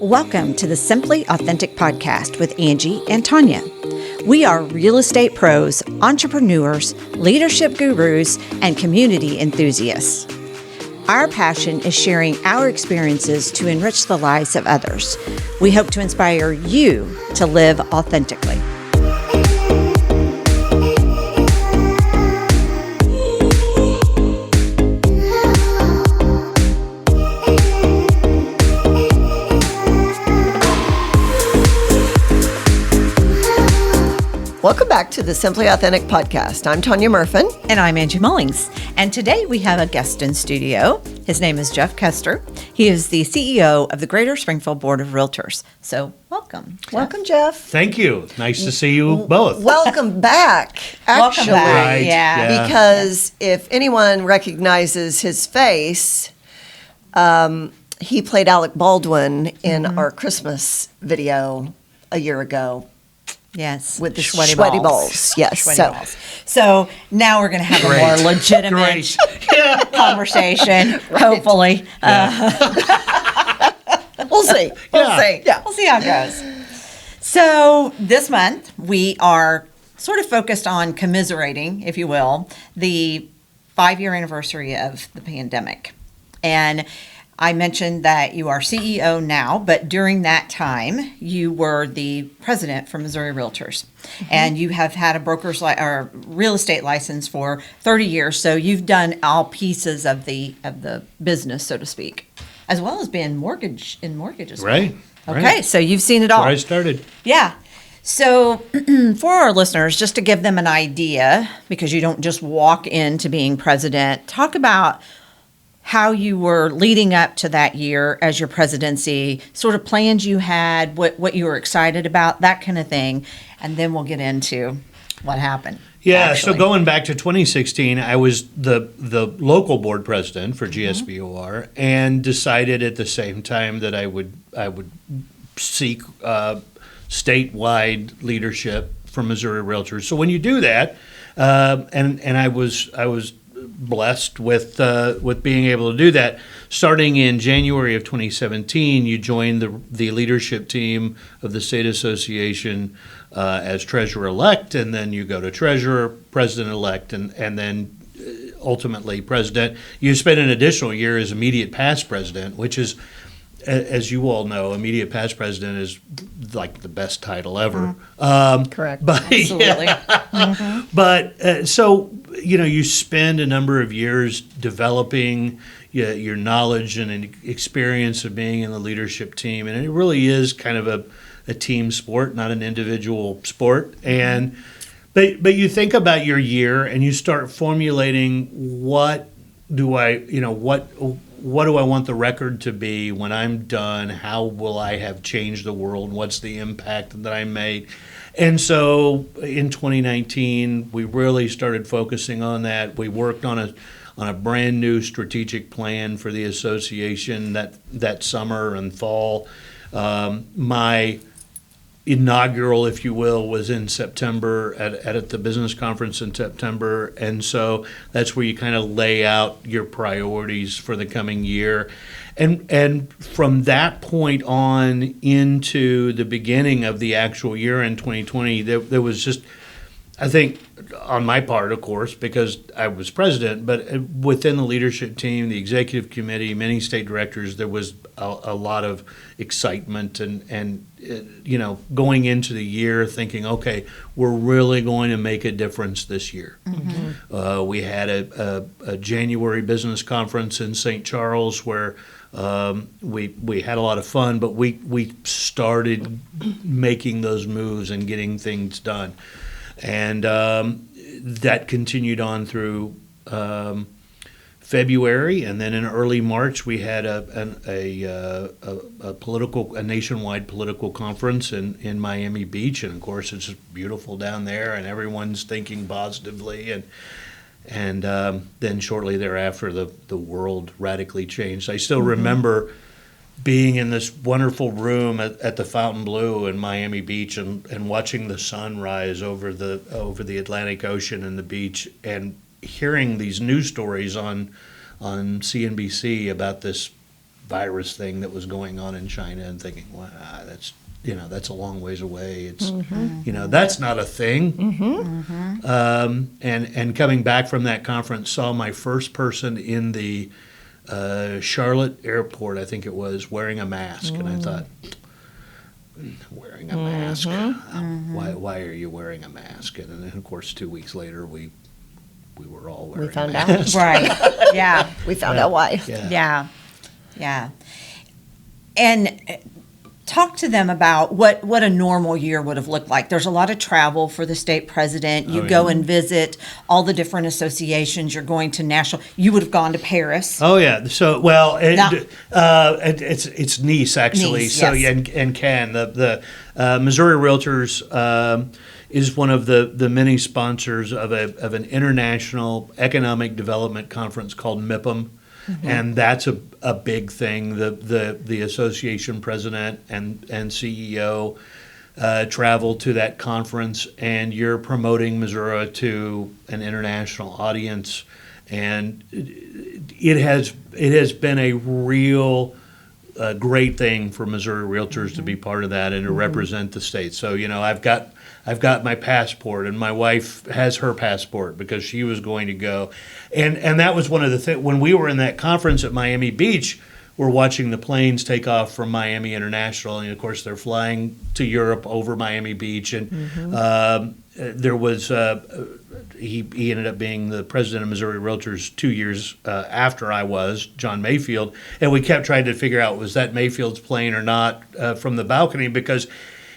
Welcome to the Simply Authentic podcast with Angie and Tanya. We are real estate pros, entrepreneurs, leadership gurus, and community enthusiasts. Our passion is sharing our experiences to enrich the lives of others. We hope to inspire you to live authentically. Welcome back to the Simply Authentic podcast. I'm Tanya Murfin. And I'm Angie Mullings. And today we have a guest in studio. His name is Jeff Kester. He is the CEO of the Greater Springfield Board of Realtors. So welcome. Welcome, Jeff. Thank you. Nice to see you both. Welcome back, actually. Welcome back. Right, Yeah. Because if anyone recognizes his face, he played Alec Baldwin in our Christmas video a year ago. Yes. With the sweaty balls. Yes. Sweaty balls. So now we're going to have a more legitimate conversation, hopefully. We'll see. We'll see. Yeah. We'll see how it goes. So this month, we are sort of focused on commiserating, if you will, the 5-year anniversary of the pandemic. And I mentioned that you are CEO now, but during that time, you were the president for Missouri Realtors, and you have had a broker's or real estate license for 30 years. So you've done all pieces of the business, so to speak, as well as being mortgage as well. Right. Okay, so you've seen it all. Where I started. Yeah. So for our listeners, just to give them an idea, because you don't just walk into being president, talk about how you were leading up to that year as your presidency, sort of plans you had, what you were excited about, that kind of thing. And then we'll get into what happened. Yeah, actually. so going back to 2016, I was the local board president for GSBOR and decided at the same time that I would seek statewide leadership for Missouri Realtors. So when you do that, and I was blessed with being able to do that. Starting in January of 2017, you joined the leadership team of the state association as treasurer-elect, and then you go to treasurer, president-elect, and then ultimately president. You spent an additional year as immediate past president, which is, as you all know, immediate past president is like the best title ever. Correct. But, Absolutely. Yeah. But so, you spend a number of years developing your knowledge and experience of being in the leadership team. And it really is kind of a team sport, not an individual sport. And but you think about your year and you start formulating what do I want the record to be when I'm done? How will I have changed the world? What's the impact that I made? And so in 2019, we really started focusing on that. We worked on a brand new strategic plan for the association that summer and fall. My inaugural, if you will, was in September at the business conference in September. And so that's where you kind of lay out your priorities for the coming year. And from that point on into the beginning of the actual year in 2020, there was just, I think, on my part, of course, because I was president, but within the leadership team, the executive committee, many state directors, there was a lot of excitement and going into the year thinking, okay, we're really going to make a difference this year. Mm-hmm. We had a January business conference in St. Charles where we had a lot of fun, but we started making those moves and getting things done. And that continued on through February, and then in early March we had a nationwide political conference in Miami Beach, and of course it's beautiful down there, and everyone's thinking positively, and then shortly thereafter the world radically changed. I still remember being in this wonderful room at the Fontainebleau in Miami Beach and watching the sun rise over the Atlantic Ocean and the beach, and hearing these news stories on CNBC about this virus thing that was going on in China and thinking, wow, that's a long ways away. It's, that's not a thing. And coming back from that conference, saw my first person in the Charlotte airport, I think it was, wearing a mask. And I thought, wearing a mask? Why are you wearing a mask? And then, of course, 2 weeks later, we were all wearing We found masks. out. Right. Yeah. We found out why. Yeah. Yeah. And talk to them about what a normal year would have looked like. There's a lot of travel for the state president. You go and visit all the different associations. You're going to national. You would have gone to Paris. Oh yeah. So it's Nice actually. Nice, So yes. and Caen, the Missouri Realtors is one of the many sponsors of an international economic development conference called MIPM. And that's a big thing. The association president and CEO travel to that conference, and you're promoting Missouri to an international audience. And it has been a real great thing for Missouri Realtors to be part of that and to represent the state. So I've got my passport, and my wife has her passport because she was going to go. And that was one of the things. When we were in that conference at Miami Beach, we're watching the planes take off from Miami International. And, of course, they're flying to Europe over Miami Beach. And there was he ended up being the president of Missouri Realtors 2 years after I was, John Mayfield. And we kept trying to figure out, was that Mayfield's plane or not from the balcony, because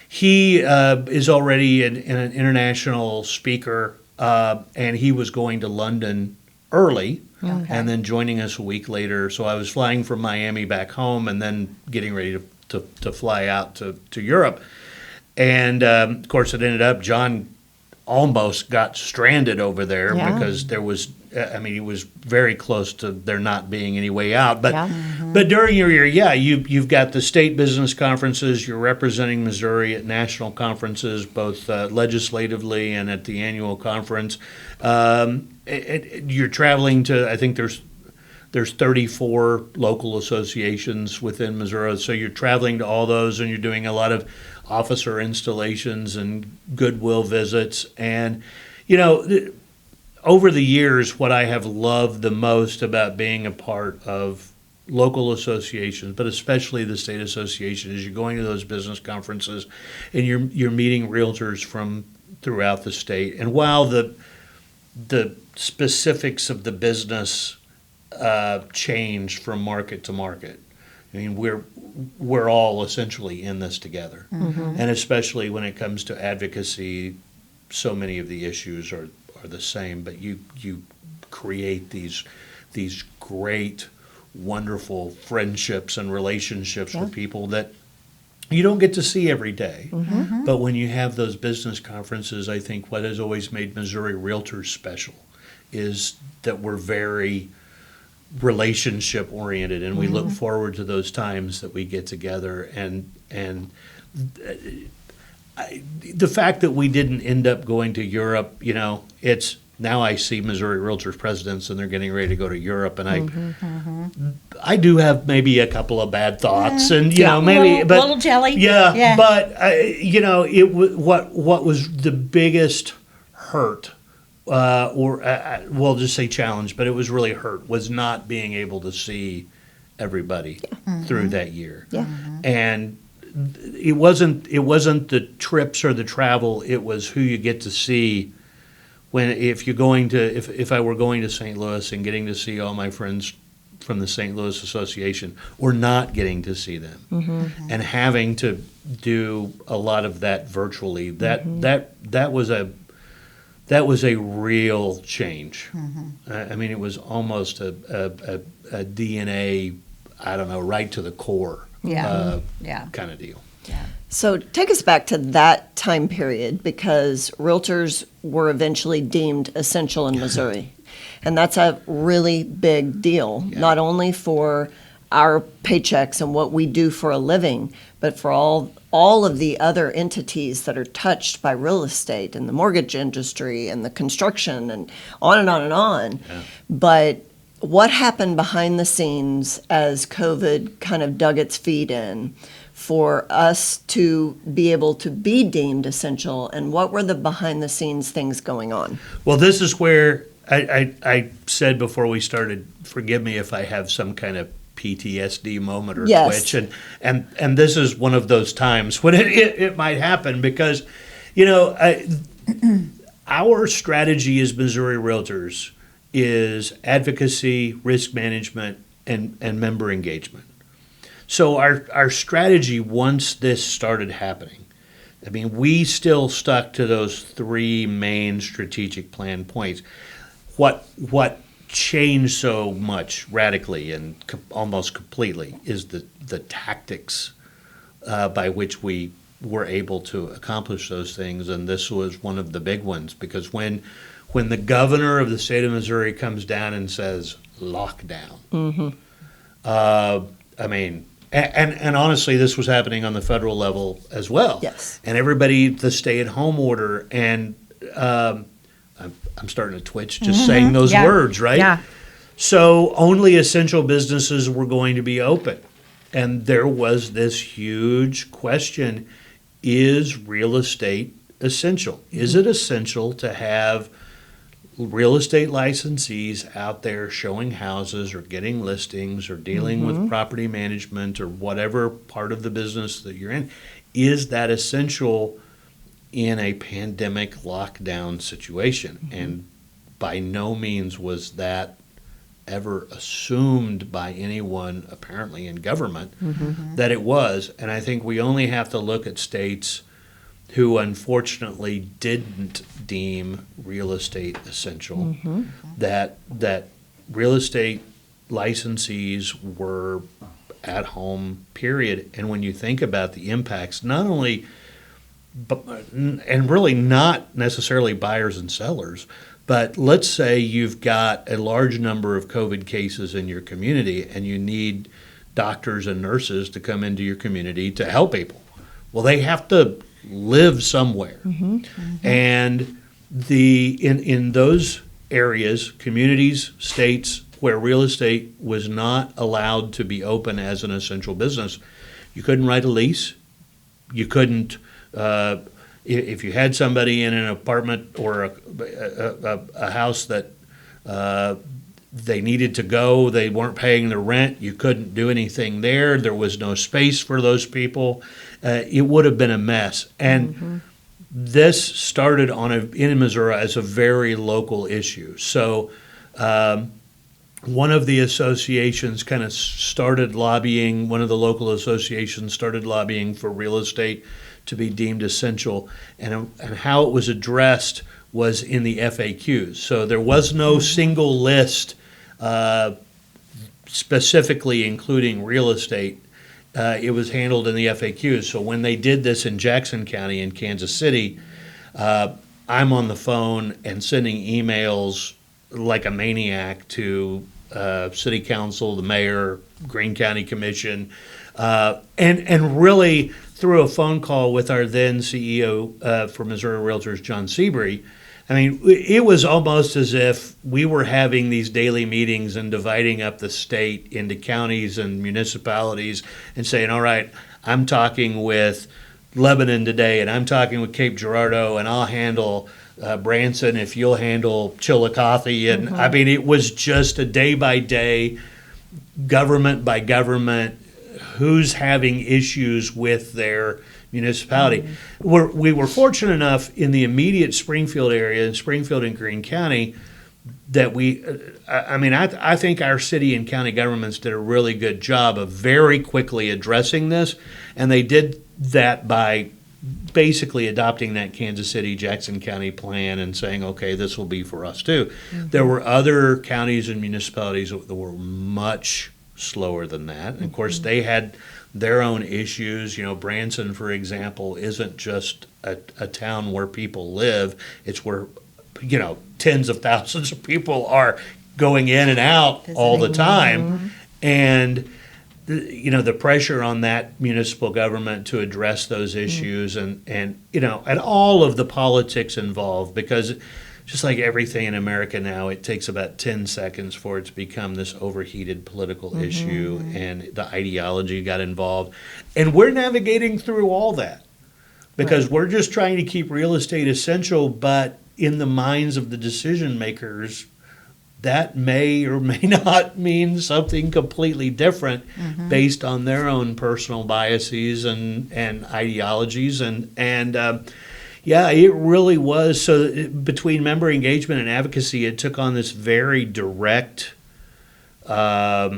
he is already an international speaker, and he was going to London early and then joining us a week later. So I was flying from Miami back home and then getting ready to fly out to Europe. And, of course, it ended up John almost got stranded over there because there was, he was very close to there not being any way out. But but during your year, you've got the state business conferences. You're representing Missouri at national conferences, both legislatively and at the annual conference. You're traveling to, I think there's 34 local associations within Missouri. So you're traveling to all those, and you're doing a lot of officer installations and goodwill visits. And, over the years, what I have loved the most about being a part of local associations, but especially the state association, is you're going to those business conferences and you're meeting realtors from throughout the state. And while the specifics of the business change from market to market, we're all essentially in this together. And especially when it comes to advocacy, so many of the issues are the same, but you create these great, wonderful friendships and relationships with people that you don't get to see every day. But when you have those business conferences, I think what has always made Missouri Realtors special is that we're very relationship oriented, and we look forward to those times that we get together. And the fact that we didn't end up going to Europe, it's now I see Missouri Realtors presidents and they're getting ready to go to Europe, and I do have maybe a couple of bad thoughts, and maybe a little jelly. Yeah. But what was the biggest hurt, we'll just say challenge, but it was really hurt, was not being able to see everybody through that year. And it wasn't the trips or the travel, it was who you get to see. If I were going to St. Louis and getting to see all my friends from the St. Louis Association, or not getting to see them, and having to do a lot of that virtually, that was a real change. It was almost a DNA, I don't know, right to the core kind of deal. So take us back to that time period, because realtors were eventually deemed essential in Missouri. And that's a really big deal, not only for our paychecks and what we do for a living, but for all of the other entities that are touched by real estate and the mortgage industry and the construction and on and on and on. But what happened behind the scenes as COVID kind of dug its feet in for us to be able to be deemed essential, and what were the behind the scenes things going on? Well, this is where I said before we started, forgive me if I have some kind of PTSD moment or Yes. twitch, and this is one of those times when it might happen because, our strategy as Missouri Realtors is advocacy, risk management, and member engagement. So our strategy, once this started happening, I mean, we still stuck to those three main strategic plan points. What changed so much radically and almost completely is the tactics by which we were able to accomplish those things, and this was one of the big ones, because when the governor of the state of Missouri comes down and says lockdown, I mean, and honestly, this was happening on the federal level as well. Yes. And everybody, the stay-at-home order, and I'm starting to twitch just saying those Yeah. words, right? Yeah. So only essential businesses were going to be open. And there was this huge question, is real estate essential? Is it essential to have real estate licensees out there showing houses or getting listings or dealing with property management or whatever part of the business that you're in? Is that essential in a pandemic lockdown situation? And by no means was that ever assumed by anyone apparently in government that it was. And I think we only have to look at states who unfortunately didn't deem real estate essential, that real estate licensees were at home, period. And when you think about the impacts, not only, and really not necessarily buyers and sellers, but let's say you've got a large number of COVID cases in your community and you need doctors and nurses to come into your community to help people. Well, they have to live somewhere. And in those areas, communities, states where real estate was not allowed to be open as an essential business, you couldn't write a lease. You couldn't, if you had somebody in an apartment or a house that they needed to go, they weren't paying their rent, you couldn't do anything there. There was no space for those people. It would have been a mess. And this started in Missouri as a very local issue. So one of the associations kind of started lobbying, one of the local associations started lobbying for real estate to be deemed essential, and how it was addressed was in the FAQs. So there was no single list specifically including real estate. It was handled in the FAQs. So when they did this in Jackson County in Kansas City, I'm on the phone and sending emails like a maniac to city council, the mayor, Greene County Commission, and really through a phone call with our then CEO for Missouri Realtors, John Seabury. I mean, it was almost as if we were having these daily meetings and dividing up the state into counties and municipalities and saying, all right, I'm talking with Lebanon today, and I'm talking with Cape Girardeau, and I'll handle Branson if you'll handle Chillicothe. And I mean, it was just a day by day, government by government, who's having issues with their municipality. We were fortunate enough in the immediate Springfield area, in Springfield and Greene County, that I think our city and county governments did a really good job of very quickly addressing this, and they did that by basically adopting that Kansas City, Jackson County plan and saying, okay, this will be for us too. There were other counties and municipalities that were much slower than that. And of course, they had their own issues. You know, Branson, for example, isn't just a town where people live. It's where, tens of thousands of people are going in and out all the time. And the pressure on that municipal government to address those issues and all of the politics involved, because just like everything in America now, it takes about 10 seconds for it to become this overheated political issue, and the ideology got involved. And we're navigating through all that because we're just trying to keep real estate essential, but in the minds of the decision makers, that may or may not mean something completely different based on their own personal biases and ideologies. Yeah, it really was. So between member engagement and advocacy, it took on this very direct, almost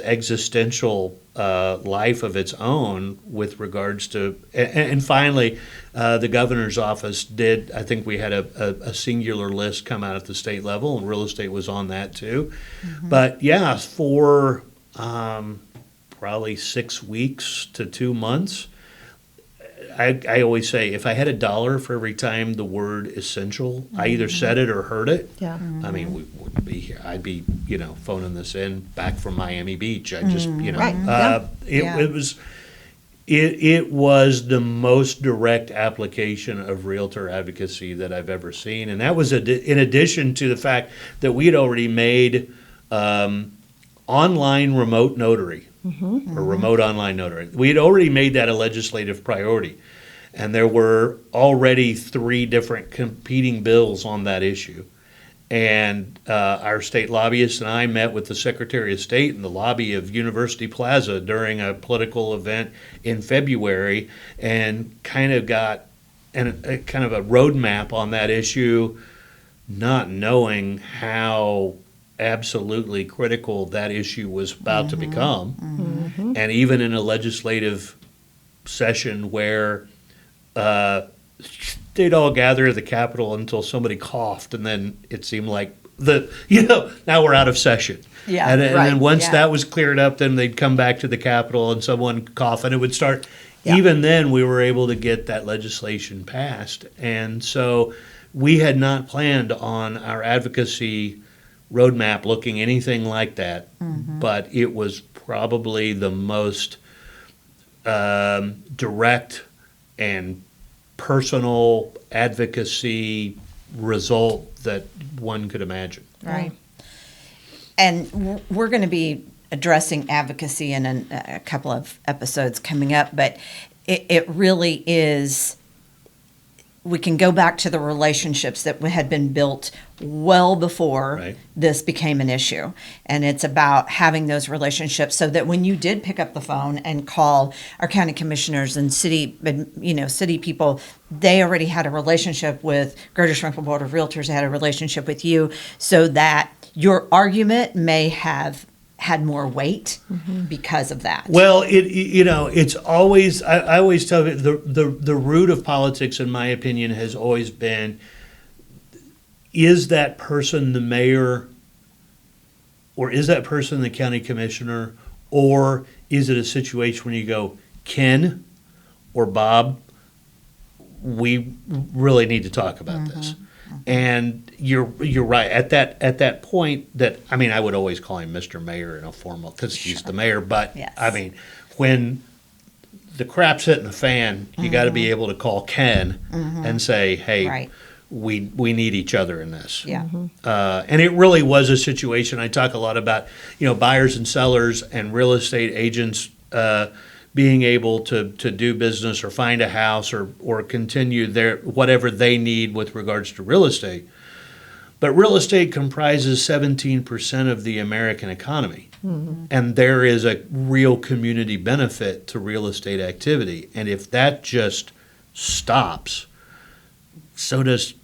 existential life of its own with regards to, and finally, the governor's office did, I think we had a singular list come out at the state level, and real estate was on that too. But yeah, for probably 6 weeks to 2 months, I always say, if I had $1 for every time the word essential, I either said it or heard it. Yeah. I mean, we wouldn't be here. I'd be, phoning this in back from Miami Beach. I just, Right. it was the most direct application of realtor advocacy that I've ever seen. And that was in addition to the fact that we had already made online remote notary or remote online notary. We had already made that a legislative priority. And there were already 3 different competing bills on that issue. And our state lobbyist and I met with the Secretary of State in the lobby of University Plaza during a political event in February, and kind of got a kind of a roadmap on that issue, not knowing how absolutely critical that issue was about to become. And even in a legislative session where they'd all gather at the Capitol until somebody coughed, and then it seemed like now we're out of session. Yeah, and right, then once yeah. that was cleared up, then they'd come back to the Capitol and someone cough, and it would start. Yeah. Even then, we were able to get that legislation passed, and so we had not planned on our advocacy roadmap looking anything like that, but it was probably the most direct and personal advocacy result that one could imagine. Right. And we're going to be addressing advocacy in a couple of episodes coming up, but it really is, we can go back to the relationships that had been built well before this became an issue. And it's about having those relationships so that when you did pick up the phone and call our county commissioners and city people, they already had a relationship with Greater Springfield Board of Realtors, they had a relationship with you, so that your argument may have had more weight because of that. Well, it's always, I always tell you, the root of politics, in my opinion, has always been, is that person the mayor, or is that person the county commissioner, or is it a situation where you go, Ken or Bob, we really need to talk about this. And you're right at that point. That, I mean, I would always call him Mr. Mayor in a formal, because he's the mayor. But Yes. I mean, when the crap's hitting the fan, you got to be able to call Ken and say, "Hey, Right. we need each other in this." Yeah. And it really was a situation. I talk a lot about, buyers and sellers and real estate agents being able to do business or find a house or continue their whatever they need with regards to real estate. But real estate comprises 17% of the American economy. And there is a real community benefit to real estate activity. And if that just stops, so does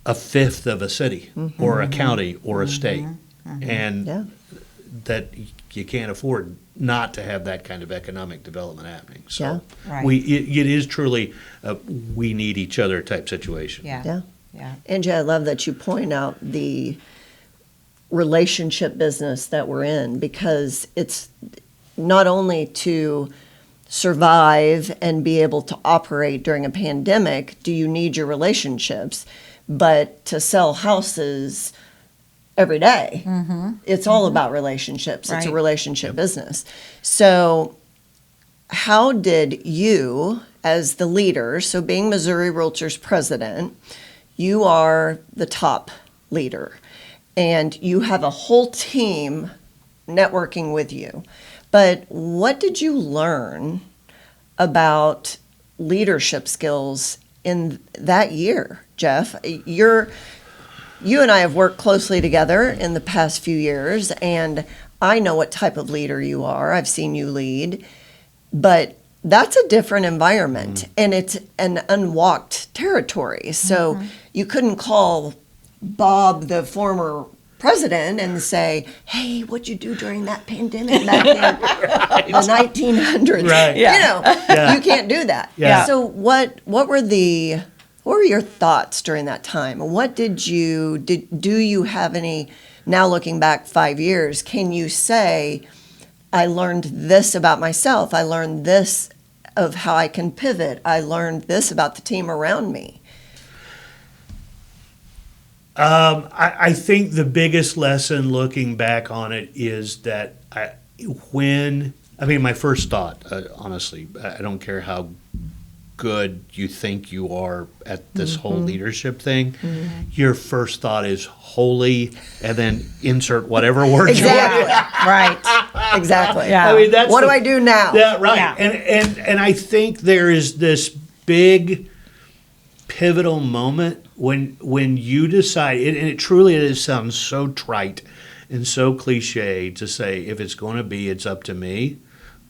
a fifth of a city or a county or a state. And that you can't afford not to have that kind of economic development happening. So Right. it is truly a we need each other type situation. Yeah. Angie, I love that you point out the relationship business that we're in, because it's not only to survive and be able to operate during a pandemic do you need your relationships, but to sell houses every day. It's all about relationships. It's a Right. relationship business. So how did you, as the leader, so being Missouri Realtors president, you are the top leader and you have a whole team networking with you. But what did you learn about leadership skills in that year, Jeff? You and I have worked closely together in the past few years, and I know what type of leader you are. I've seen you lead, but that's a different environment, and it's an unwalked territory. So you couldn't call Bob, the former president, and say, "Hey, what'd you do during that pandemic back in the 1900s?" Right. You know, Yeah. you can't do that. Yeah. So what were your thoughts during that time? What do you have any, now looking back 5 years, can you say, I learned this about myself, I learned this of how I can pivot, I learned this about the team around me? I think the biggest lesson looking back on it is that my first thought, honestly, I don't care how good you think you are at this whole leadership thing, your first thought is holy, and then insert whatever word Exactly. you want. Right. Exactly. Yeah. I mean, What do I do now? Yeah, right. Yeah. And I think there is this big pivotal moment when you decide, and it truly sounds so trite and so cliche to say, if it's going to be, it's up to me.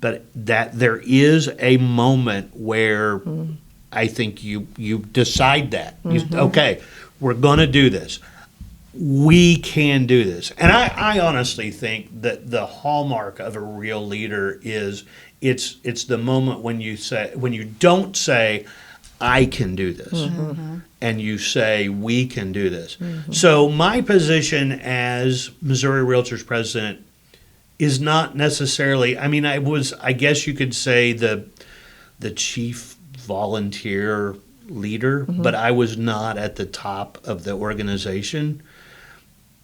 But that there is a moment where I think you decide that. Okay, we're going to do this. We can do this. And I honestly think that the hallmark of a real leader is it's the moment when you don't say, I can do this. And you say, we can do this. So my position as Missouri Realtors president is not necessarily, I guess you could say the chief volunteer leader, but I was not at the top of the organization.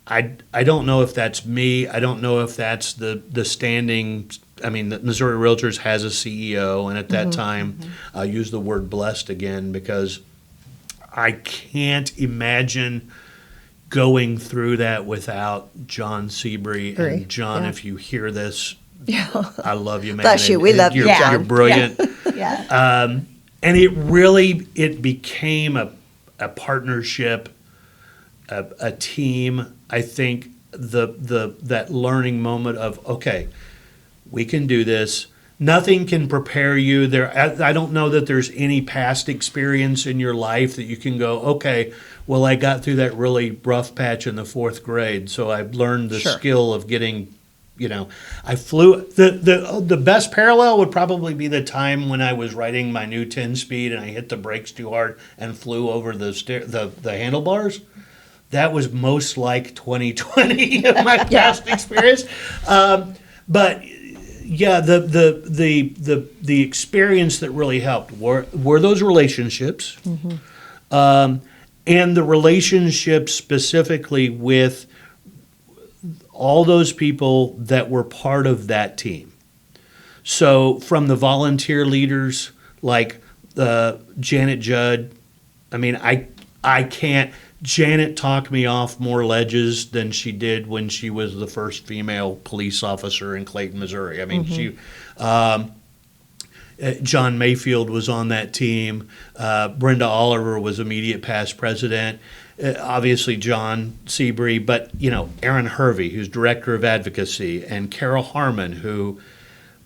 I don't know if that's me. I don't know if that's the standing. The Missouri Realtors has a CEO, and at that time, I'll use the word blessed again, because I can't imagine going through that without John Seabury. Agree. And John, Yeah. if you hear this, Yeah. I love you, man. Bless you. We love you, you're, John. You're brilliant. Yeah. And it became a partnership, a team. I think that learning moment of, okay, we can do this. Nothing can prepare you. I don't know that there's any past experience in your life that you can go, okay, well, I got through that really rough patch in the 4th grade, so I've learned the skill of getting, I flew. The best parallel would probably be the time when I was riding my new 10-speed and I hit the brakes too hard and flew over the handlebars. That was most like 2020 of my past experience. But yeah, the experience that really helped were those relationships, and the relationships specifically with all those people that were part of that team. So from the volunteer leaders like Janet Judd, I can't. Janet talked me off more ledges than she did when she was the first female police officer in Clayton, Missouri. John Mayfield was on that team. Brenda Oliver was immediate past president. Obviously John Seabury, but Aaron Hervey, who's director of advocacy, and Carol Harmon, who,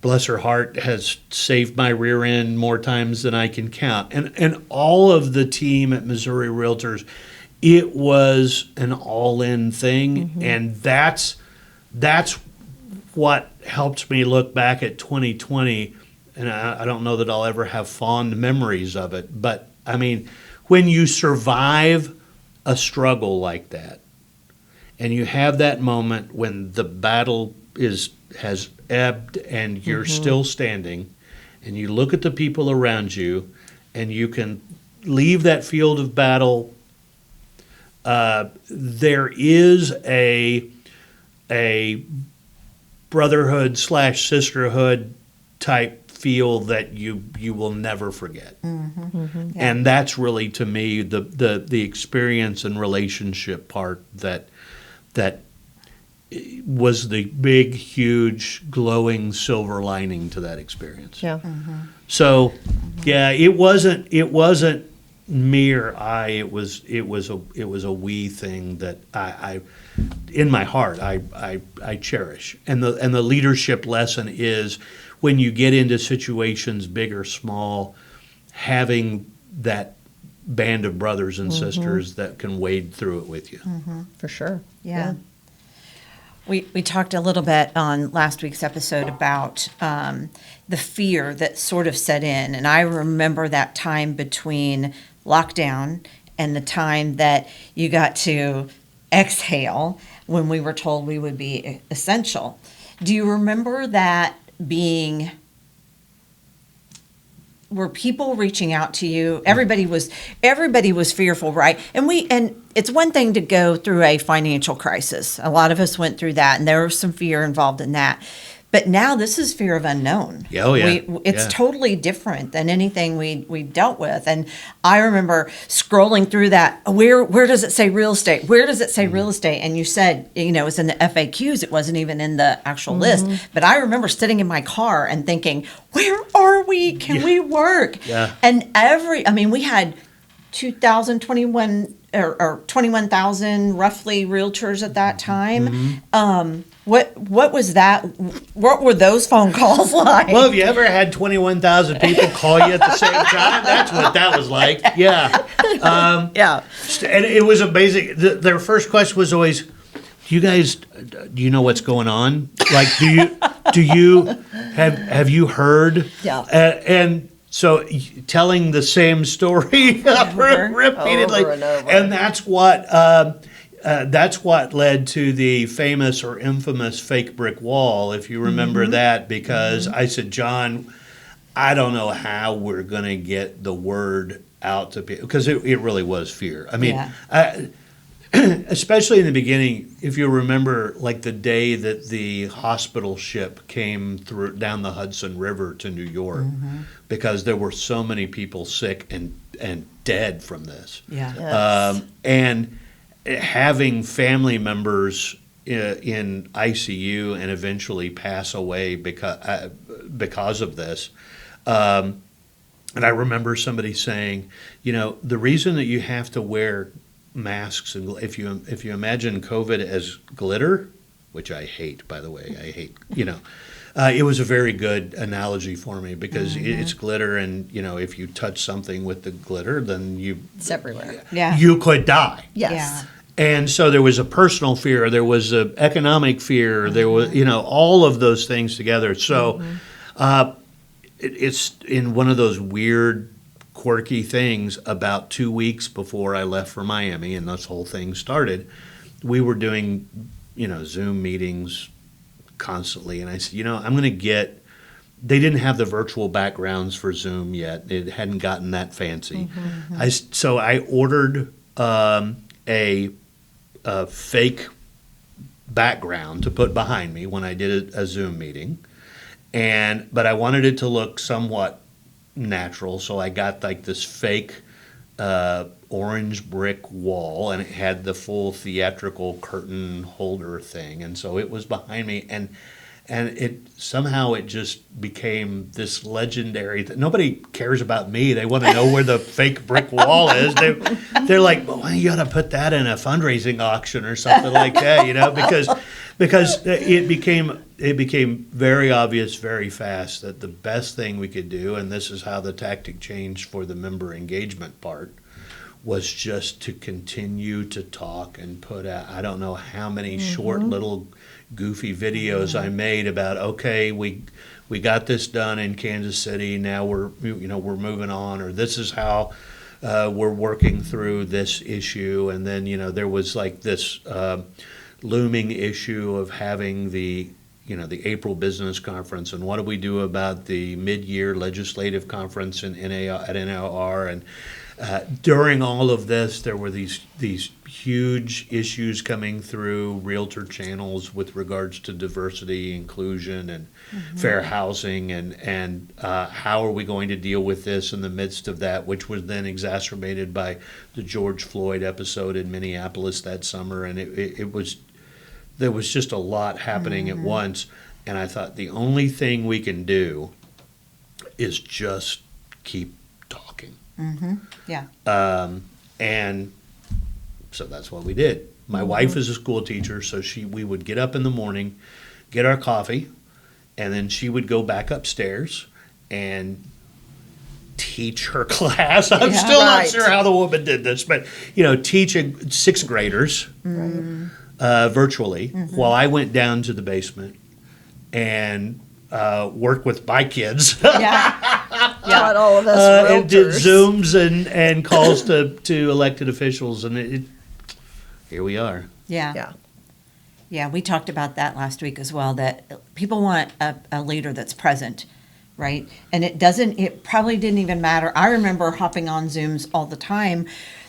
bless her heart, has saved my rear end more times than I can count. And all of the team at Missouri Realtors, it was an all-in thing, and that's what helped me look back at 2020. And I don't know that I'll ever have fond memories of it, but when you survive a struggle like that, and you have that moment when the battle has ebbed and you're still standing, and you look at the people around you, and you can leave that field of battle. There is a brotherhood / sisterhood type feel that you will never forget. Yeah. And that's really, to me, the experience and relationship part that was the big, huge, glowing silver lining to that experience. Yeah. So, yeah, it wasn't mere I. It was a we thing that I in my heart I cherish. And the leadership lesson is, when you get into situations, big or small, having that band of brothers and sisters that can wade through it with you. For sure. Yeah. We talked a little bit on last week's episode about the fear that sort of set in. And I remember that time between lockdown and the time that you got to exhale when we were told we would be essential. Do you remember that being... Were people reaching out to you? Everybody was fearful, right? And it's one thing to go through a financial crisis. A lot of us went through that, and there was some fear involved in that. But now this is fear of unknown. Oh, yeah. It's totally different than anything we dealt with. And I remember scrolling through that. Where does it say real estate? Where does it say real estate? And you said, it's in the FAQs. It wasn't even in the actual list. But I remember sitting in my car and thinking, where are we? Can we work? Yeah. And we had 2021 or 21,000 roughly realtors at that time. What was that? What were those phone calls like? Well, have you ever had 21,000 people call you at the same time? That's what that was like. Yeah. Yeah. And it was amazing. Their first question was always, do you know what's going on? Like, have you heard? Yeah. And so telling the same story repeatedly. Over and over. And that's what led to the famous or infamous fake brick wall, if you remember that, because I said, John, I don't know how we're going to get the word out to people, because it really was fear. I mean, especially in the beginning, if you remember, like the day that the hospital ship came through down the Hudson River to New York, because there were so many people sick and dead from this. Yeah. Yes. And having family members in ICU and eventually pass away because of this. And I remember somebody saying, the reason that you have to wear masks, and if you imagine COVID as glitter, which I hate, by the way, it was a very good analogy for me, because it's glitter, and if you touch something with the glitter, then It's everywhere. Yeah. you could die. Yes. Yeah. And so there was a personal fear, there was an economic fear, there was, all of those things together. So it's in one of those weird, quirky things. About 2 weeks before I left for Miami and this whole thing started, we were doing, Zoom meetings constantly. And I said, I'm going to get, they didn't have the virtual backgrounds for Zoom yet. It hadn't gotten that fancy. So I ordered a fake background to put behind me when I did a Zoom meeting, but I wanted it to look somewhat natural, so I got like this fake orange brick wall, and it had the full theatrical curtain holder thing, and so it was behind me, and it somehow it just became this legendary nobody cares about me. They want to know where the fake brick wall is. They're like, well, you got to put that in a fundraising auction or something like that, because it became very obvious very fast that the best thing we could do, and this is how the tactic changed for the member engagement part, was just to continue to talk and put out, I don't know how many short little goofy videos I made about, okay, we got this done in Kansas City, now we're moving on, or this is how we're working through this issue. And then there was like this looming issue of having the April business conference, and what do we do about the mid-year legislative conference at NAR, and During all of this, there were these huge issues coming through realtor channels with regards to diversity, inclusion, and fair housing, and how are we going to deal with this in the midst of that, which was then exacerbated by the George Floyd episode in Minneapolis that summer, and there was just a lot happening at once, and I thought the only thing we can do is just keep talking. Yeah. And so that's what we did. My wife is a school teacher, so we would get up in the morning, get our coffee, and then she would go back upstairs and teach her class. I'm still not sure how the woman did this, but teaching sixth graders virtually while I went down to the basement and worked with my kids. Not all of us and did realtors. Zooms and calls to elected officials, and here we are. Yeah. Yeah, we talked about that last week as well, that people want a leader that's present, right? And it probably didn't even matter. I remember hopping on Zooms all the time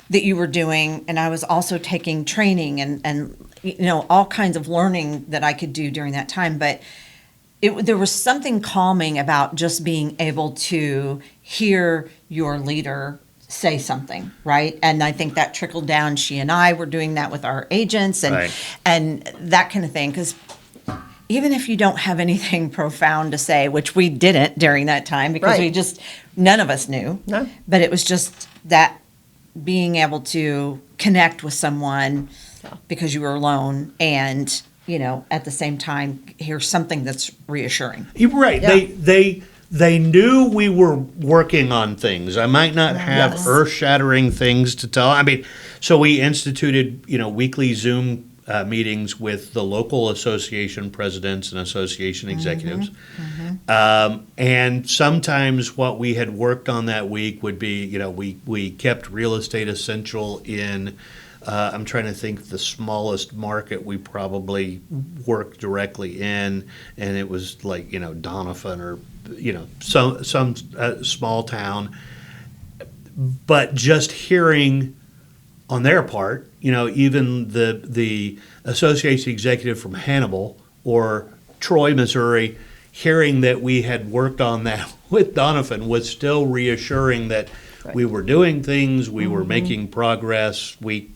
that you were doing, and I was also taking training and all kinds of learning that I could do during that time. But there was something calming about just being able to hear your leader say something, right? And I think that trickled down. She and I were doing that with our agents and that kind of thing. Because even if you don't have anything profound to say, which we didn't during that time, because none of us knew. No. But it was just that being able to connect with someone because you were alone and at the same time, here's something that's reassuring. You're right. Yeah. They knew we were working on things. I might not have earth-shattering things to tell. I mean, so we instituted, weekly Zoom meetings with the local association presidents and association executives. And sometimes what we had worked on that week would be, we kept real estate essential in I'm trying to think the smallest market we probably worked directly in, and it was like, Donovan or, some small town. But just hearing on their part, even the association executive from Hannibal or Troy, Missouri, hearing that we had worked on that with Donovan was still reassuring that we were doing things, we were making progress, we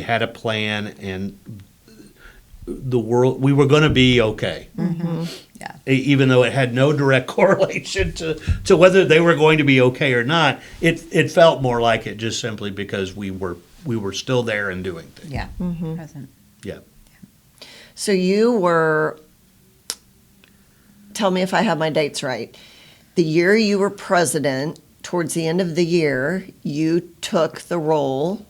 had a plan, and we were going to be okay. Yeah. Even though it had no direct correlation to whether they were going to be okay or not, it felt more like it just simply because we were still there and doing things. Yeah. Present. Yeah. So you were, tell me if I have my dates right. The year you were president, towards the end of the year, you took the role,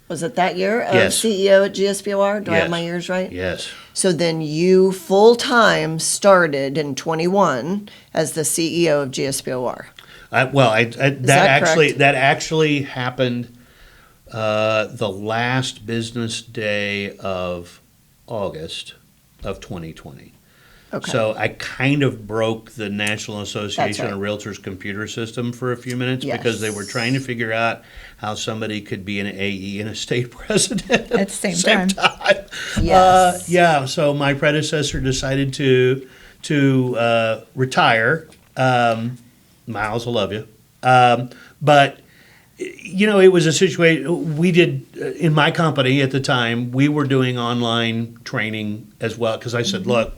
was it that year, of CEO at GSBOR? Do I have my years right? Yes. So then you full-time started in 21 as the CEO of GSBOR. That actually happened the last business day of August of 2020. Okay. So I kind of broke the National Association of Realtors computer system for a few minutes because they were trying to figure out how somebody could be an AE and a state president at the same time. Yes. So my predecessor decided to retire. Miles, I love you. But it was a situation we did in my company at the time. We were doing online training as well because I said, look,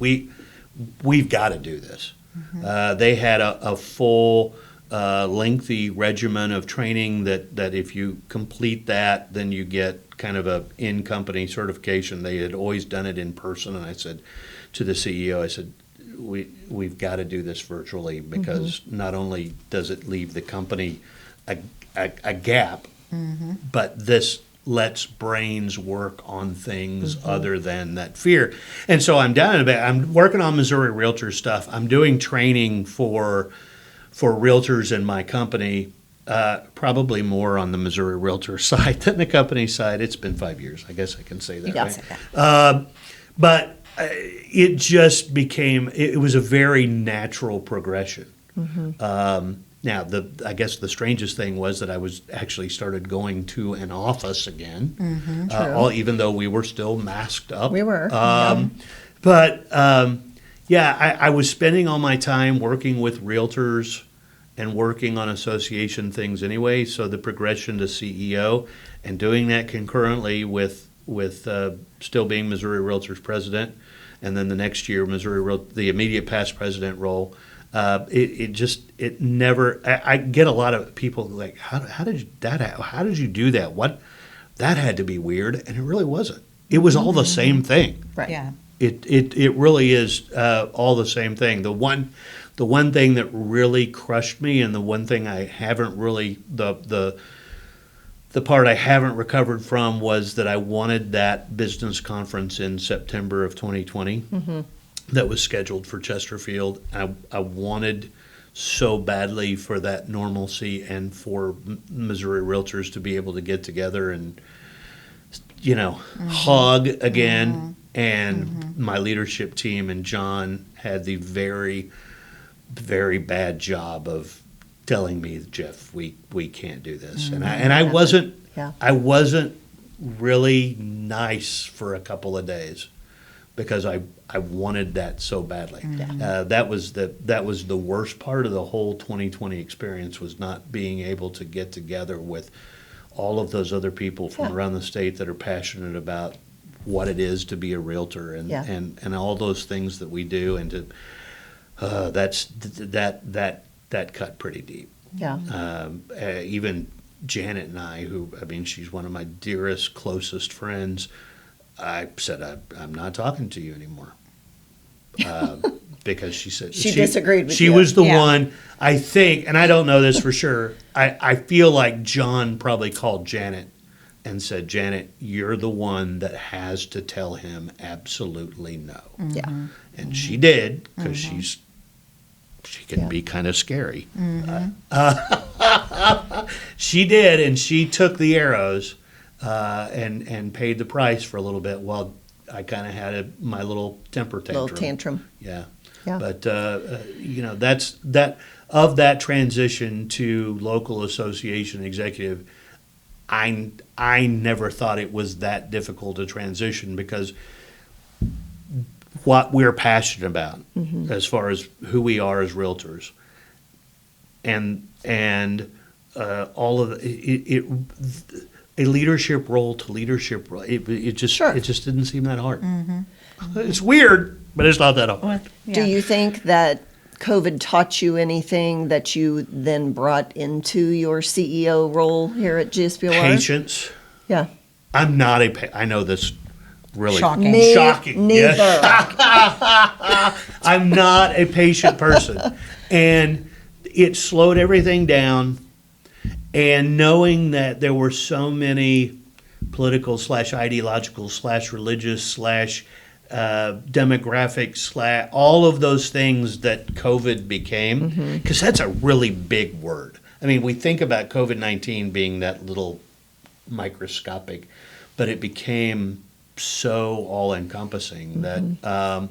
we've got to do this. They had a full, lengthy regimen of training that if you complete that, then you get kind of a in-company certification. They had always done it in person, and I said to the CEO, I said, we've got to do this virtually because not only does it leave the company a gap, but this lets brains work on things other than that fear. And so I'm down in a bit. I'm working on Missouri Realtor stuff. I'm doing training for realtors in my company, probably more on the Missouri Realtor side than the company side. It's been 5 years. I guess I can say that. Right? But it just became, it was a very natural progression. Now, I guess the strangest thing was that I was actually started going to an office again, even though we were still masked up. We were. But I was spending all my time working with realtors and working on association things anyway. So the progression to CEO and doing that concurrently with still being Missouri Realtors president, and then the next year the immediate past president role. It never. I get a lot of people like, how did you do that? What, that had to be weird, and it really wasn't. It was all the same thing. Right. Yeah. It really is all the same thing. The one thing that really crushed me, and the one thing I haven't really the part I haven't recovered from, was that I wanted that business conference in September of 2020 that was scheduled for Chesterfield. I wanted so badly for that normalcy and for Missouri Realtors to be able to get together and hug again. And my leadership team and John had the very, very bad job of telling me, Jeff, we can't do this. And I wasn't really nice for a couple of days because I wanted that so badly. That was the worst part of the whole 2020 experience, was not being able to get together with all of those other people from around the state that are passionate about what it is to be a realtor and all those things that we do, and to that cut pretty deep. Even Janet and I, she's one of my dearest, closest friends, I said, I'm not talking to you anymore. Because she said she disagreed with you. She was the one, I think, and I don't know this for sure, I feel like John probably called Janet and said, Janet, you're the one that has to tell him absolutely no. And she did, because she can be kind of scary. She did, and she took the arrows and paid the price for a little bit while I kind of had my little temper tantrum. Little tantrum. Yeah. But that's of that transition to local association executive. I never thought it was that difficult a transition, because what we're passionate about as far as who we are as realtors, and all of it, a leadership role to leadership role, it just didn't seem that hard. It's weird, but it's not that hard. Do you think that COVID taught you anything that you then brought into your CEO role here at GSBOR? Patience. Yeah. I'm not I know this really shocking. Shocking. Neither. Yes. I'm not a patient person. And it slowed everything down. And knowing that there were so many political / ideological / religious / demographic / all of those things that COVID became, because that's a really big word. I mean, we think about COVID-19 being that little microscopic, but it became so all-encompassing that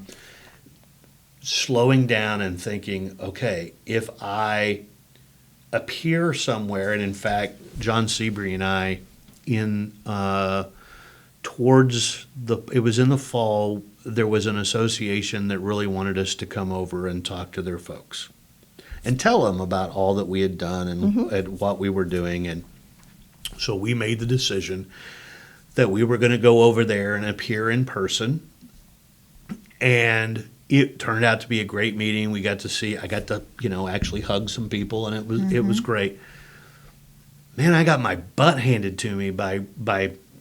slowing down and thinking, okay, if I appear somewhere, and in fact, John Seabury and I, it was in the fall, there was an association that really wanted us to come over and talk to their folks and tell them about all that we had done and what we were doing. And so we made the decision that we were going to go over there and appear in person. And it turned out to be a great meeting. I got to actually hug some people, and it was great. Man, I got my butt handed to me by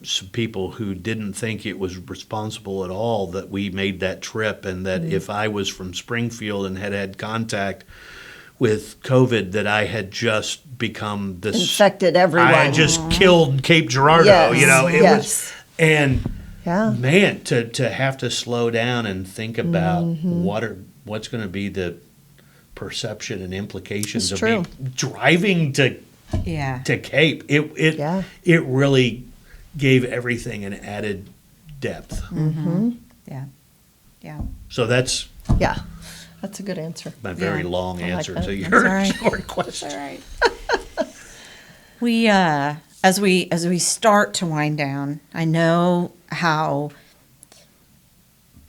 some people who didn't think it was responsible at all that we made that trip, and that if I was from Springfield and had contact with COVID, that I had just become this infected everyone. I just killed Cape Girardeau. Yes. Man, to have to slow down and think about what's going to be the perception and implications of me driving to Cape. It really gave everything an added depth. Yeah. So that's That's a good answer. My very long I like answer that. to That's your all right. short question. All right. We as we start to wind down, I know how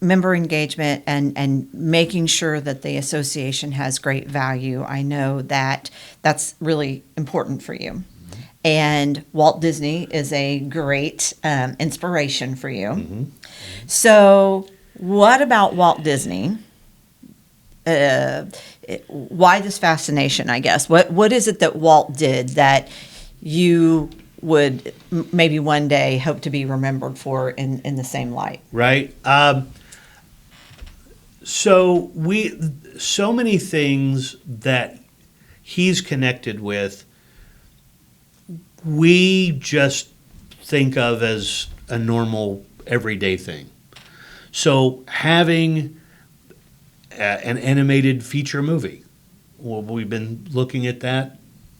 member engagement and making sure that the association has great value. I know that that's really important for you. And Walt Disney is a great inspiration for you. So, what about Walt Disney? Why this fascination, I guess? What is it that Walt did that you would maybe one day hope to be remembered for in the same light? Right. So many things that he's connected with, we just think of as a normal everyday thing. So having an animated feature movie, well, we've been looking at that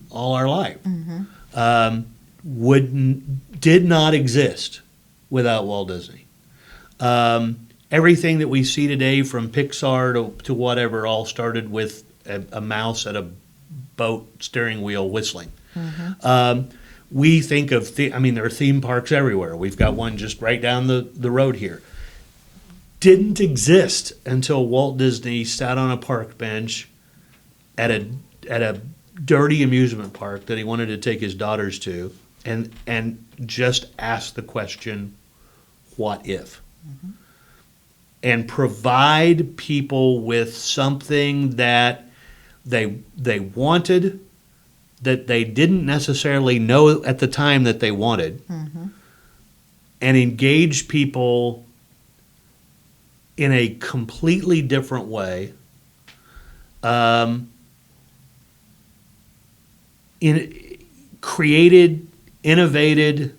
all our life. Did not exist without Walt Disney. Everything that we see today, from Pixar to whatever, all started with a mouse at a boat steering wheel whistling. We think of, there are theme parks everywhere. We've got one just right down the road here. Didn't exist until Walt Disney sat on a park bench at a dirty amusement park that he wanted to take his daughters to, and just asked the question, what if? And provide people with something that they wanted, that they didn't necessarily know at the time that they wanted, and engage people in a completely different way, created, innovated,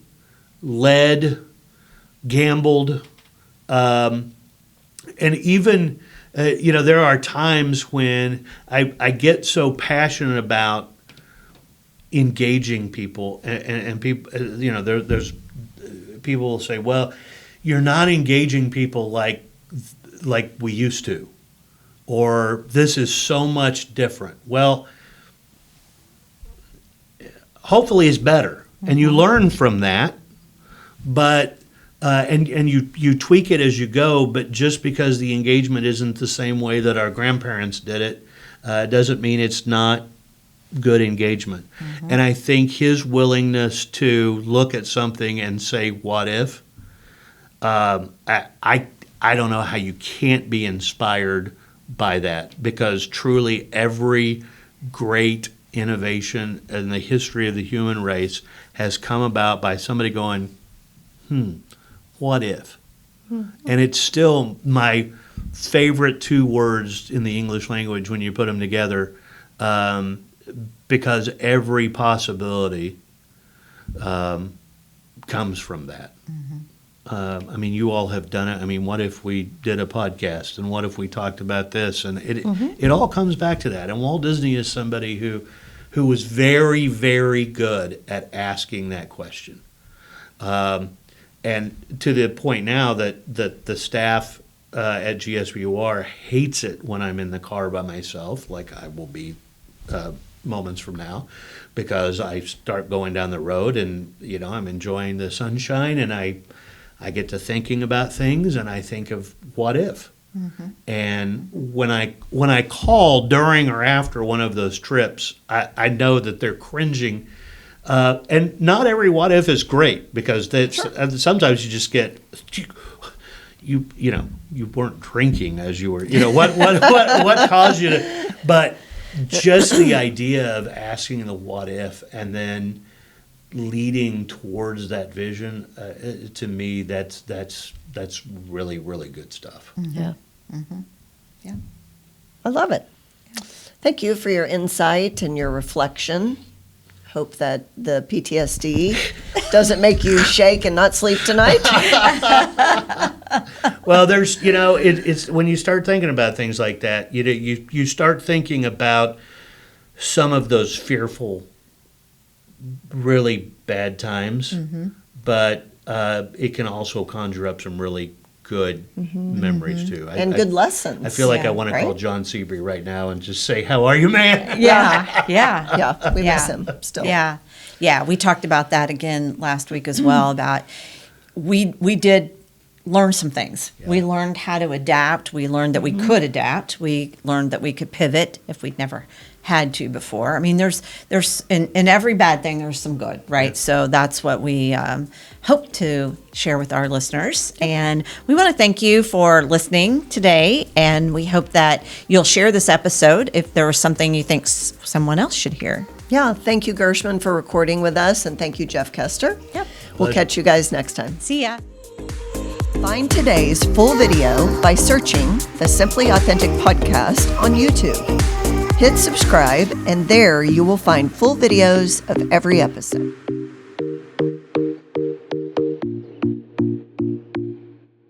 led, gambled, and even, there are times when I get so passionate about engaging people, and people, there's people will say, well, you're not engaging people like we used to, or this is so much different. Well, hopefully it's better, and you learn from that, but and you tweak it as you go. But just because the engagement isn't the same way that our grandparents did it, doesn't mean it's not good engagement. And I think his willingness to look at something and say, what if? I don't know how you can't be inspired by that, because truly every great innovation in the history of the human race has come about by somebody going, what if? And it's still my favorite two words in the English language when you put them together, because every possibility comes from that. You all have done it. What if we did a podcast, and what if we talked about this? And it all comes back to that. And Walt Disney is somebody who was very, very good at asking that question. And to the point now that the staff at GSBOR hates it when I'm in the car by myself, like I will be moments from now, because I start going down the road and I'm enjoying the sunshine, and I get to thinking about things, and I think of what if. And when I call during or after one of those trips, I know that they're cringing. And not every what if is great, because sometimes you just get you weren't drinking as you were, what caused you to, but just the idea of asking the what if and then leading towards that vision, to me, that's really, really good stuff. Yeah. Yeah. I love it. Thank you for your insight and your reflection. Hope that the PTSD doesn't make you shake and not sleep tonight. Well, there's, it's when you start thinking about things like that, you start thinking about some of those fearful, really bad times, but it can also conjure up some really good memories too. And good lessons. I feel like Yeah, I want to right? call John Seabury right now and just say, "How are you, man?" Yeah, yeah. Yeah, we miss Yeah. him still. Yeah, yeah. We talked about that again last week as well. About we did learn some things. Yeah. We learned how to adapt. We learned that we could adapt. We learned that we could pivot if we'd never had to before. I mean, there's in every bad thing there's some good, right? Yeah. So that's what we hope to share with our listeners. And we want to thank you for listening today. And we hope that you'll share this episode if there was something you think someone else should hear. Yeah, thank you, Gershman, for recording with us, and thank you, Jeff Kester. Yep. We'll catch you guys next time. See ya. Find today's full video by searching the Simply Authentic podcast on YouTube. Hit subscribe, and there you will find full videos of every episode.